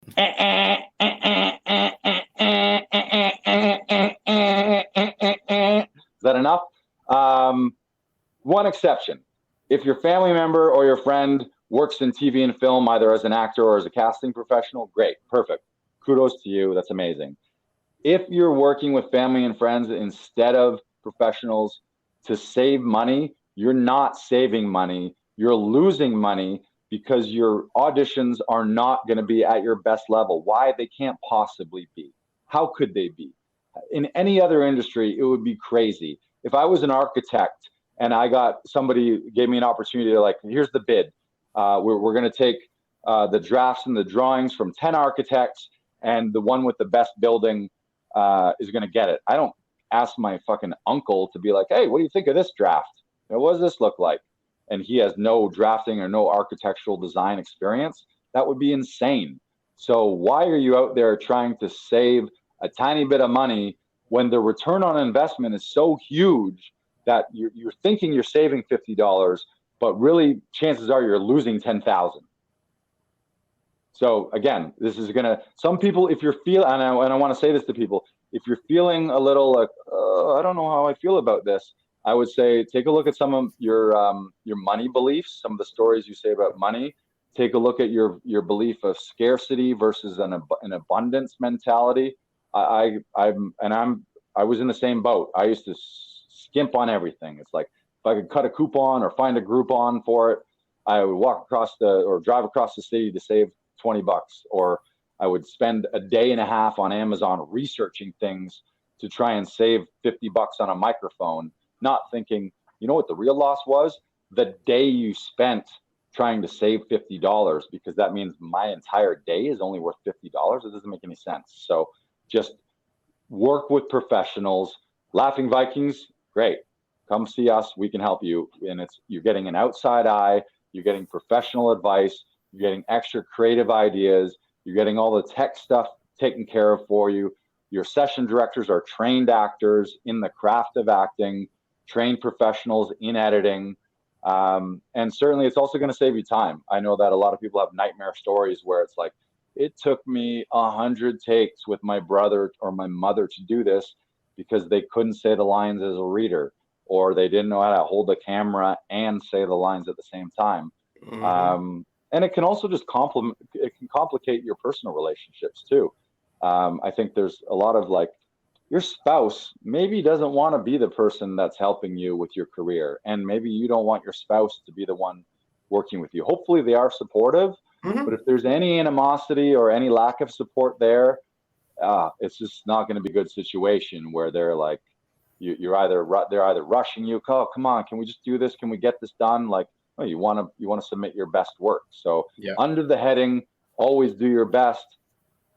Is that enough? One exception. If your family member or your friend works in TV and film, either as an actor or as a casting professional, great, perfect. Kudos to you. That's amazing. If you're working with family and friends instead of professionals to save money, you're not saving money. You're losing money because your auditions are not going to be at your best level. Why? They can't possibly be. How could they be? In any other industry, it would be crazy. If I was an architect and I got somebody gave me an opportunity to, like, here's the bid. We're going to take the drafts and the drawings from 10 architects, and the one with the best building is going to get it. I don't ask my fucking uncle to be like, hey, what do you think of this draft? What does this look like? And he has no drafting or no architectural design experience. That would be insane. So why are you out there trying to save a tiny bit of money when the return on investment is so huge that you're thinking you're saving $50, but really chances are you're losing 10,000. So again, this is gonna, some people, if you're feeling, and I want to say this to people, if you're feeling a little like, I don't know how I feel about this, I would say take a look at some of your money beliefs, some of the stories you say about money. Take a look at your belief of scarcity versus an abundance mentality. I was in the same boat. I used to skimp on everything. It's like if I could cut a coupon or find a Groupon for it, I would walk across or drive across the city to save $20, or I would spend a day and a half on Amazon researching things to try and save $50 on a microphone, not thinking, you know what the real loss was? The day you spent trying to save $50, because that means my entire day is only worth $50. It doesn't make any sense. So just work with professionals. Laughing Vikings, great. Come see us. We can help you. And you're getting an outside eye. You're getting professional advice. You're getting extra creative ideas. You're getting all the tech stuff taken care of for you. Your session directors are trained actors in the craft of acting, trained professionals in editing. And certainly it's also going to save you time. I know that a lot of people have nightmare stories where it's like, it took me 100 takes with my brother or my mother to do this because they couldn't say the lines as a reader, or they didn't know how to hold the camera and say the lines at the same time. Mm-hmm. And it can also just complicate your personal relationships too. I think there's a lot of like, your spouse maybe doesn't want to be the person that's helping you with your career, and maybe you don't want your spouse to be the one working with you. Hopefully they are supportive, mm-hmm. But if there's any animosity or any lack of support there, it's just not going to be a good situation where they're like, they're either rushing you. Oh, come on, can we just do this? Can we get this done? Like, oh, you want to submit your best work. So yeah. Under the heading, always do your best,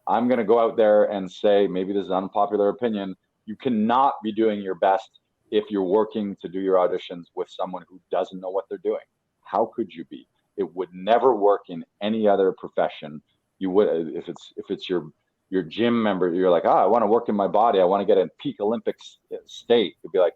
I'm going to go out there and say, maybe this is an unpopular opinion, you cannot be doing your best if you're working to do your auditions with someone who doesn't know what they're doing. How could you be? It would never work in any other profession. You would, if it's your gym member, you're like, I want to work in my body, I want to get in peak Olympic state. You'd be like,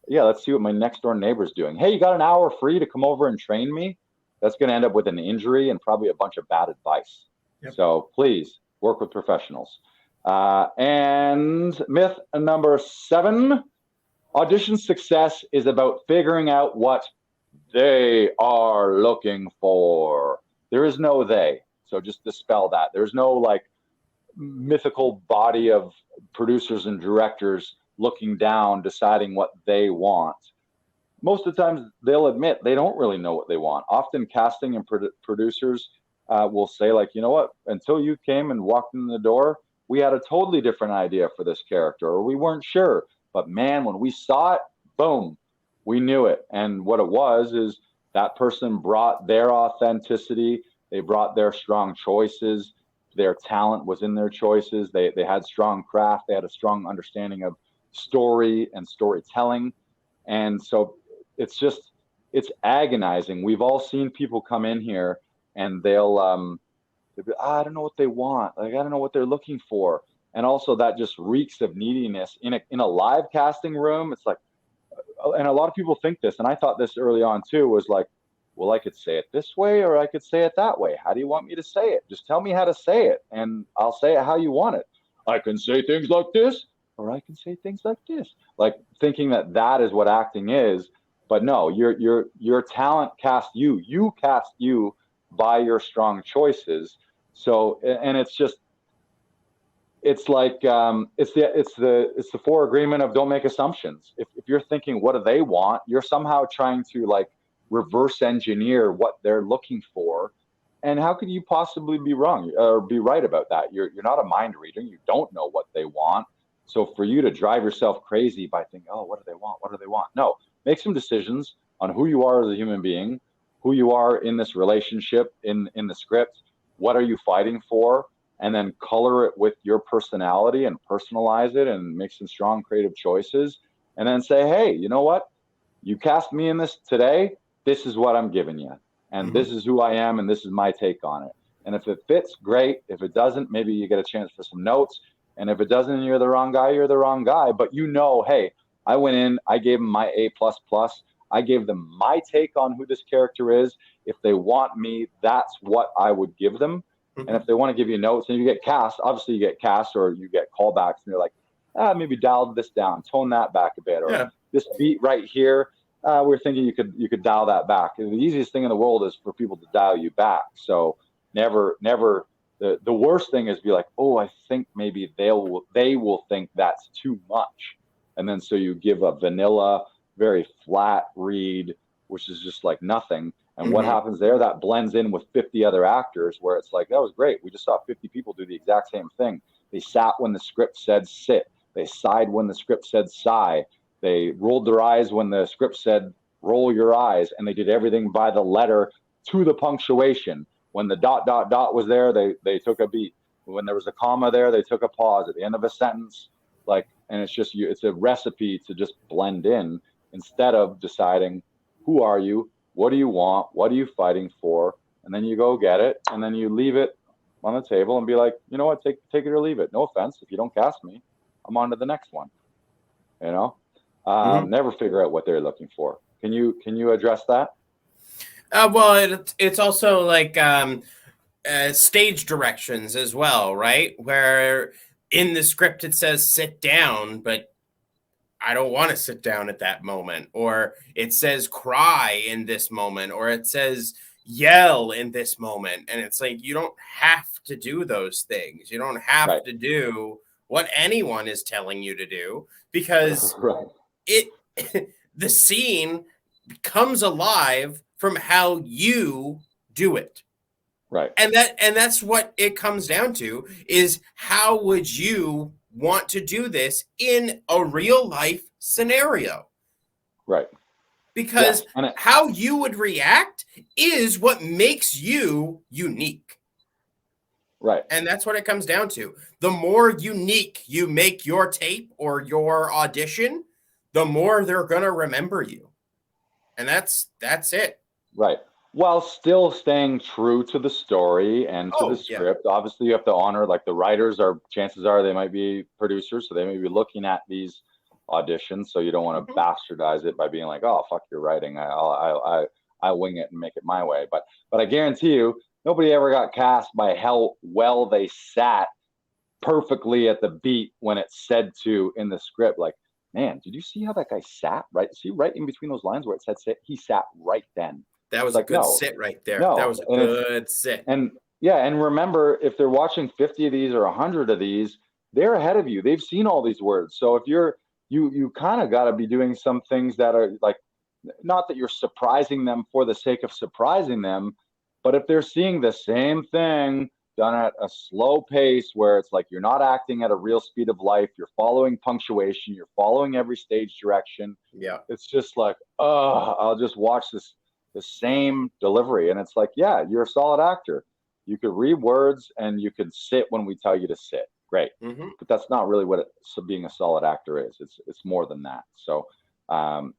yeah, let's see what my next door neighbor's doing. Hey, you got an hour free to come over and train me? That's going to end up with an injury and probably a bunch of bad advice. Yep. So please work with professionals. And myth number 7, audition success is about figuring out what they are looking for. There is no they. So just dispel that. There's no like mythical body of producers and directors looking down, deciding what they want. Most of the times they'll admit they don't really know what they want. Often casting and producers will say like, you know what, until you came and walked in the door, we had a totally different idea for this character, or we weren't sure. But man, when we saw it, boom, we knew it. And what it was is that person brought their authenticity. They brought their strong choices. Their talent was in their choices. They had strong craft. They had a strong understanding of story and storytelling. And so it's agonizing. We've all seen people come in here and they'll be, I don't know what they want. Like, I don't know what they're looking for. And also that just reeks of neediness in a live casting room. It's like, and a lot of people think this, and I thought this early on too, was like, well, I could say it this way or I could say it that way. How do you want me to say it? Just tell me how to say it and I'll say it how you want it. I can say things like this or I can say things like this. Like thinking that that is what acting is, but no, your talent cast you. You cast you by your strong choices. So and it's just it's like it's the four agreement of don't make assumptions. If you're thinking what do they want, you're somehow trying to like reverse engineer what they're looking for. And how could you possibly be wrong or be right about that? You're not a mind reader. You don't know what they want. So for you to drive yourself crazy by thinking, oh, what do they want? What do they want? No, make some decisions on who you are as a human being, who you are in this relationship, in the script. What are you fighting for? And then color it with your personality and personalize it and make some strong creative choices. And then say, hey, you know what? You cast me in this today. This is what I'm giving you. And this is who I am. And this is my take on it. And if it fits, great. If it doesn't, maybe you get a chance for some notes. And if it doesn't, you're the wrong guy, you're the wrong guy. But you know, hey, I went in, I gave them my A++. I gave them my take on who this character is. If they want me, that's what I would give them. And if they want to give you notes and you get cast, obviously you get cast or you get callbacks and you're like, maybe dial this down, tone that back a bit, or this beat right here, we're thinking you could dial that back. And the easiest thing in the world is for people to dial you back. So never the worst thing is be like, oh, I think maybe they will think that's too much. And then so you give a vanilla, very flat read, which is just like nothing. And what happens there? That blends in with 50 other actors where it's like, that was great. We just saw 50 people do the exact same thing. They sat when the script said sit. They sighed when the script said sigh. They rolled their eyes when the script said roll your eyes. And they did everything by the letter to the punctuation. When the ... was there, they took a beat. When there was a comma there, they took a pause at the end of a sentence. Like, and it's just it's a recipe to just blend in instead of deciding who are you, what do you want, what are you fighting for, and then you go get it, and then you leave it on the table and be like, you know what, take it or leave it. No offense, if you don't cast me, I'm on to the next one. You know, never figure out what they're looking for. Can you address that? Well, it's also like stage directions as well, right? Where in the script it says sit down, but I don't want to sit down at that moment. Or it says cry in this moment, or it says yell in this moment. And it's like, you don't have to do those things. You don't have to do what anyone is telling you to do, because the scene comes alive from how you do it. Right. And that's what it comes down to, is how would you want to do this in a real life scenario? Right. Because how you would react is what makes you unique. Right. And that's what it comes down to. The more unique you make your tape or your audition, the more they're going to remember you. And that's it. Right. While still staying true to the story and to the script. Yeah. Obviously, you have to honor, like, the writers are, chances are they might be producers, so they may be looking at these auditions. So you don't want to bastardize it by being like, oh, fuck your writing. I wing it and make it my way. But I guarantee you, nobody ever got cast by how well they sat perfectly at the beat when it's said to in the script. Like, man, did you see how that guy sat? Right? See, right in between those lines where it said sit, he sat right then. That was like, a good sit right there. No, that was a good sit. And yeah, and remember, if they're watching 50 of these or 100 of these, they're ahead of you. They've seen all these words. So if you kind of got to be doing some things that are like, not that you're surprising them for the sake of surprising them, but if they're seeing the same thing done at a slow pace where it's like you're not acting at a real speed of life, you're following punctuation, you're following every stage direction. Yeah. It's just like, oh, I'll just watch the same delivery. And it's like, yeah, you're a solid actor. You could read words and you could sit when we tell you to sit. Great. But that's not really what being a solid actor is. It's more than that. So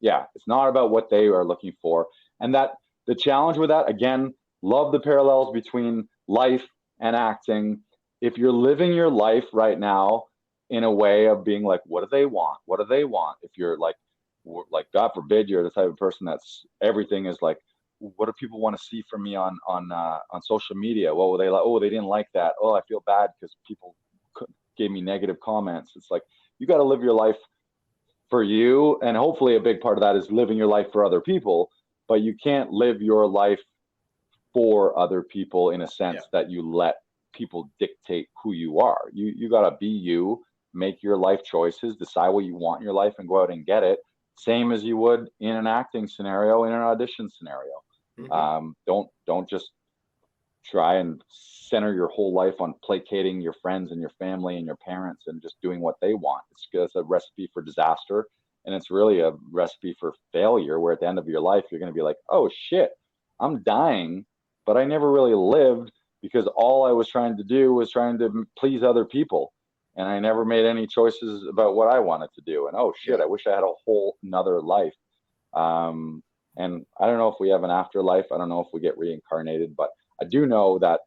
yeah, it's not about what they are looking for. And that the challenge with that, again, love the parallels between life and acting. If you're living your life right now in a way of being like, what do they want? What do they want? If you're like, God forbid, you're the type of person that's everything is like, what do people want to see from me on social media? What were they like? Oh, they didn't like that. Oh, I feel bad because people gave me negative comments. It's like, you got to live your life for you, and hopefully a big part of that is living your life for other people, but you can't live your life for other people in a sense that you let people dictate who you are. You got to be you, make your life choices, decide what you want in your life, and go out and get it, same as you would in an acting scenario, in an audition scenario. Don't just try and center your whole life on placating your friends and your family and your parents and just doing what they want. It's a recipe for disaster, and it's really a recipe for failure, where at the end of your life you're going to be like, oh shit, I'm dying, but I never really lived, because all I was trying to do was trying to please other people, and I never made any choices about what I wanted to do. And oh shit, I wish I had a whole nother life. And I don't know if we have an afterlife. I don't know if we get reincarnated, but I do know that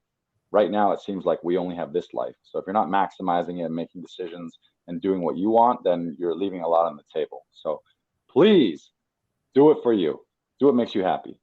right now it seems like we only have this life. So if you're not maximizing it and making decisions and doing what you want, then you're leaving a lot on the table. So please do it for you. Do what makes you happy.